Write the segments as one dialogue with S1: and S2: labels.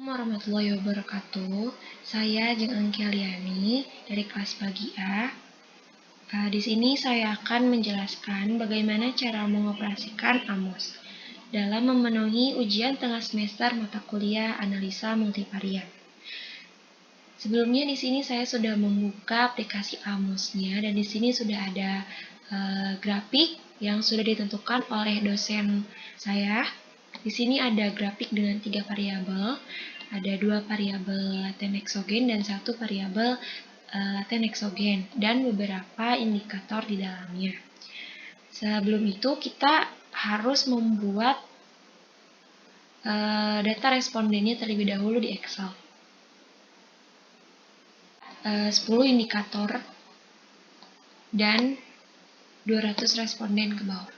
S1: Warahmatullahi wabarakatuh. Saya Jeng Angki Aliani dari kelas pagi A. Di sini saya akan menjelaskan bagaimana cara mengoperasikan AMOS dalam memenuhi ujian tengah semester mata kuliah analisa multivariat. Sebelumnya di sini saya sudah membuka aplikasi AMOS-nya dan di sini sudah ada grafik yang sudah ditentukan oleh dosen saya. Di sini ada grafik dengan 3 variabel, ada 2 variabel laten eksogen dan 1 variabel laten eksogen dan beberapa indikator di dalamnya. Sebelum itu kita harus membuat data respondennya terlebih dahulu di Excel. 10 indikator dan 200 responden ke bawah.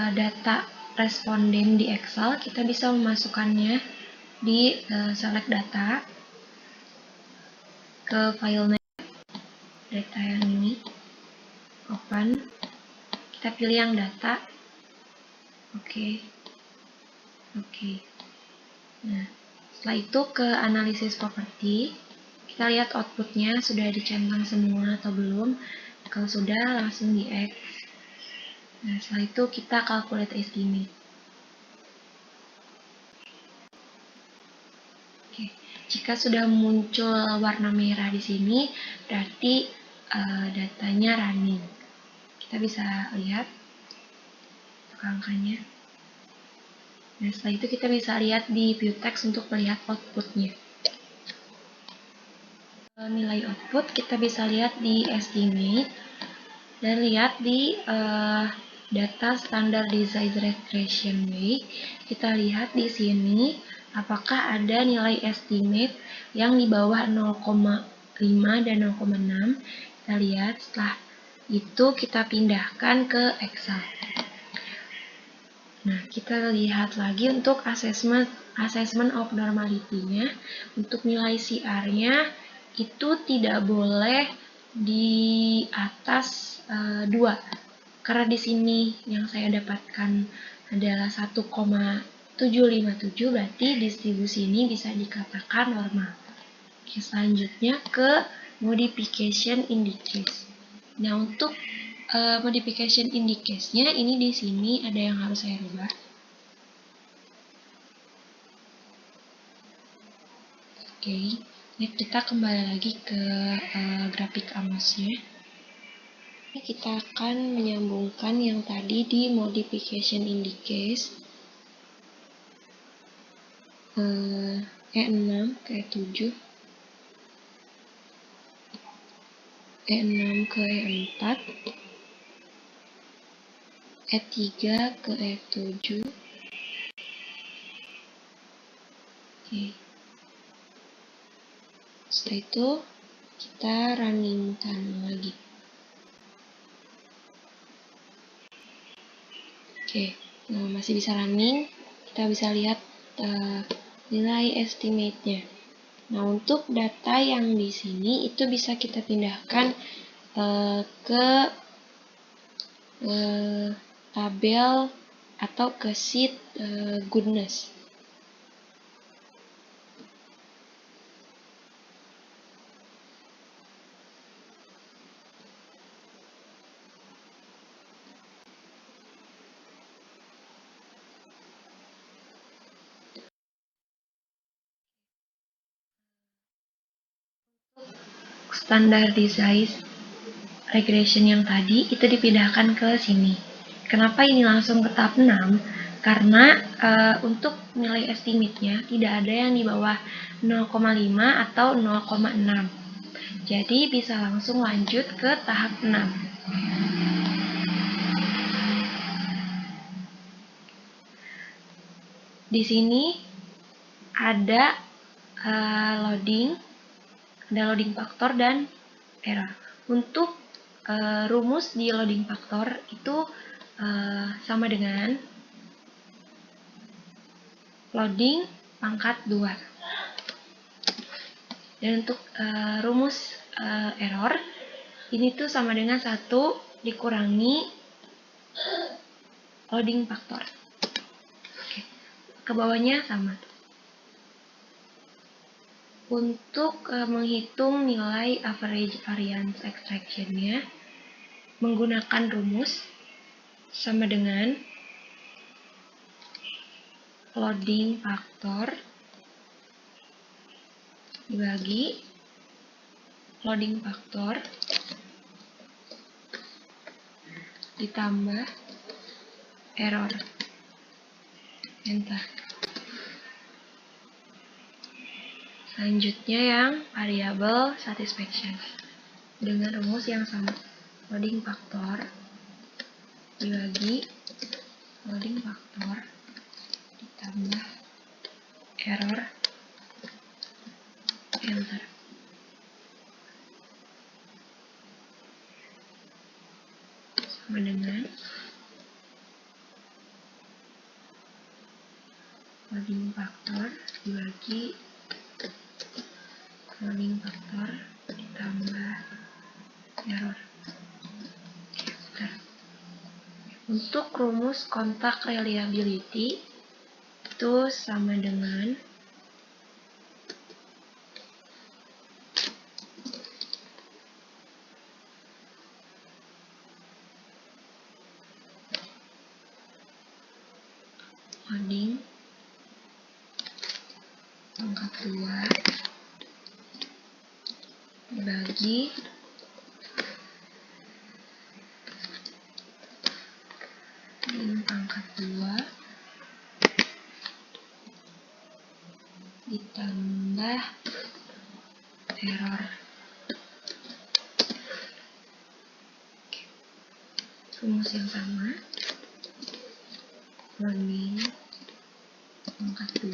S1: Data responden di Excel kita bisa memasukkannya di select data ke filenya, data yang ini, open, kita pilih yang data, oke. Nah, setelah itu ke analisis properti, kita lihat outputnya sudah dicentang semua atau belum. Kalau sudah, langsung di X. Nah, setelah itu kita calculate estimate. Oke. Jika sudah muncul warna merah di sini, berarti datanya running. Kita bisa lihat angkanya. Nah, setelah itu kita bisa lihat di view text untuk melihat outputnya. Nilai output kita bisa lihat di estimate dan lihat di data standardized regression way. Kita lihat di sini apakah ada nilai estimate yang di bawah 0,5 dan 0,6. Kita lihat, setelah itu kita pindahkan ke Excel. Nah, kita lihat lagi untuk assessment of normality-nya. Untuk nilai CR-nya itu tidak boleh di atas 2. Karena di sini yang saya dapatkan adalah 1,757, berarti distribusi ini bisa dikatakan normal. Oke, selanjutnya ke modification indices. Nah, untuk modification indices-nya ini di sini ada yang harus saya rubah. Oke, ini kita kembali lagi ke grafik AMOS-nya. Kita akan menyambungkan yang tadi di modification indices E6 ke E7, E6 ke E4, E3 ke E7. Oke. Setelah itu kita runningkan lagi. Oke, nah masih bisa running. Kita bisa lihat nilai estimate-nya. Nah, untuk data yang di sini itu bisa kita pindahkan ke tabel atau ke sheet goodness. Standardized regression yang tadi itu dipindahkan ke sini. Kenapa ini langsung ke tab 6? Karena untuk nilai estimate-nya tidak ada yang di bawah 0,5 atau 0,6. Jadi bisa langsung lanjut ke tahap 6. Di sini ada loading faktor dan error. Untuk rumus di loading faktor itu sama dengan loading pangkat 2. Dan untuk rumus error ini tuh sama dengan 1 dikurangi loading faktor. Oke. Ke bawahnya sama. Untuk menghitung nilai average variance extraction-nya menggunakan rumus sama dengan loading faktor dibagi loading faktor ditambah error. Enter. Selanjutnya yang variable satisfaction dengan rumus yang sama. Loading faktor dibagi loading faktor ditambah error. Enter. Sama dengan loading faktor dibagi loading faktor ditambah error. Enter. Untuk rumus kontak reliability itu sama dengan loading pangkat 2 dibagi loading pangkat 2 ditambah error. Rumus yang sama. Loading pangkat 2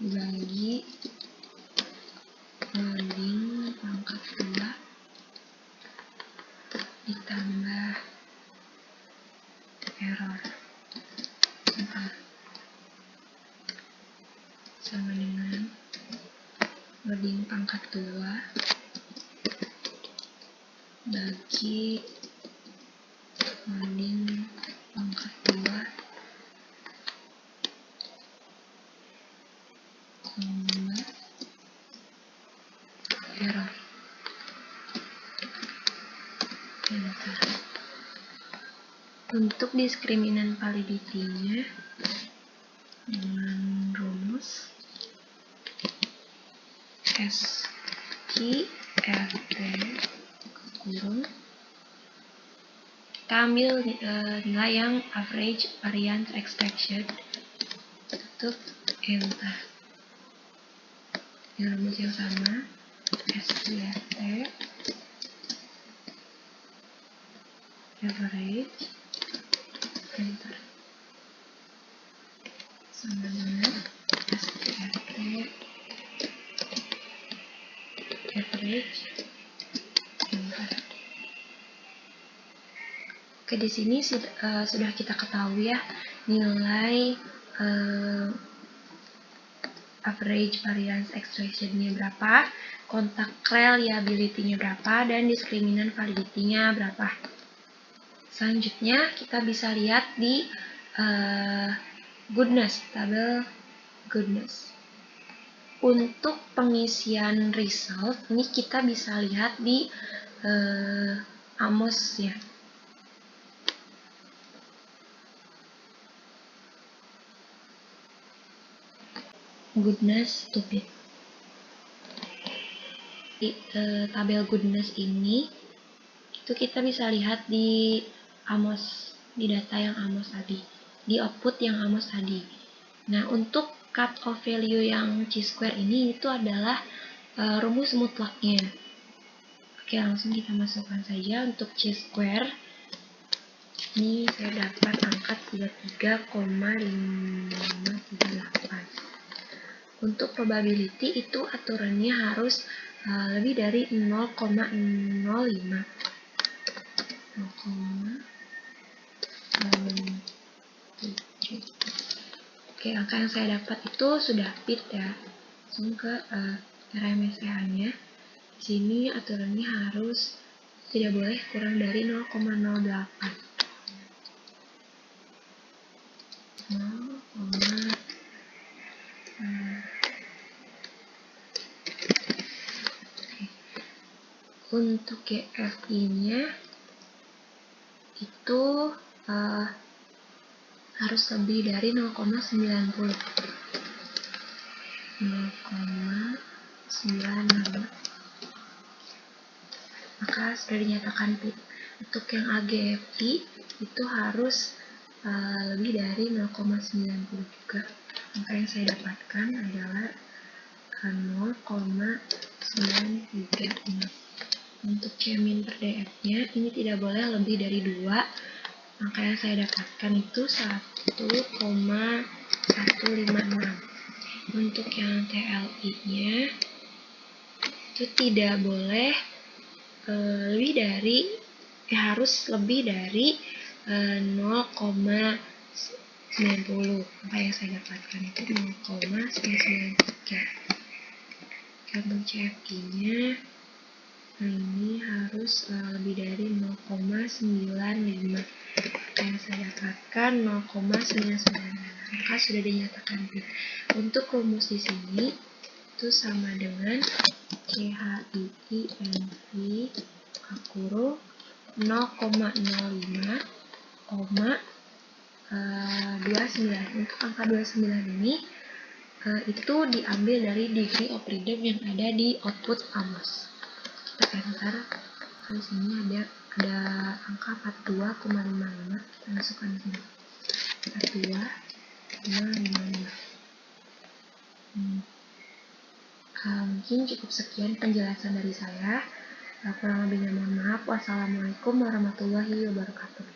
S1: dibagi loading pangkat 2 ditambah error. Enter. Sama dengan loading pangkat 2 bagi loading pangkat 2 tambah error. Enter. Untuk diskriminan validity-nya dengan rumus SQRT kurung kita ambil nilai yang average variance extraction, tutup, enter. Dengan rumus yang sama, SQRT average, enter. Sama dengan SQRT average, enter. Oke, di sini sudah kita ketahui ya nilai average variance extraction-nya berapa, kontak reliability-nya berapa, dan diskriminan validity-nya berapa. Selanjutnya kita bisa lihat di goodness, tabel goodness. Untuk pengisian result ini kita bisa lihat di AMOS ya. Goodness to fit. Di tabel goodness ini itu kita bisa lihat di AMOS, di data yang AMOS tadi, di output yang AMOS tadi. Nah, untuk cut off value yang chi-square ini itu adalah rumus mutlaknya. Oke, langsung kita masukkan saja untuk chi-square. Ini saya dapat angka 33,538. Untuk probability itu aturannya harus lebih dari 0,05. Oke, angka yang saya dapat itu sudah fit ya. Langsung ke RMSEA-nya. Di sini aturannya harus tidak boleh kurang dari 0,08. 0,5. Untuk GFI-nya itu harus lebih dari 0,90. 0,90. Maka sudah dinyatakan PIT. Untuk yang AGFI itu harus lebih dari 0,90 juga. Maka yang saya dapatkan adalah 0,936. Untuk C-min per DF-nya ini tidak boleh lebih dari 2. Maka yang saya dapatkan itu 1,156. Untuk yang TLI-nya itu tidak boleh lebih dari harus lebih dari 0,90. Maka yang saya dapatkan itu 0,993. Untuk CFI-nya ini harus lebih dari 0,95. Yang saya dapatkan 0,996. Maka sudah dinyatakan PIT. Untuk rumus di sini itu sama dengan CHIINV kurung 0,05, 29. Untuk angka 29 ini itu diambil dari degree of freedom yang ada di output AMOS. Kita enter. Di sini ada angka 42,55. Kita masukkan di sini. 42,55. Mungkin cukup sekian penjelasan dari saya. Kurang lebihnya mohon maaf. Wassalamualaikum warahmatullahi wabarakatuh.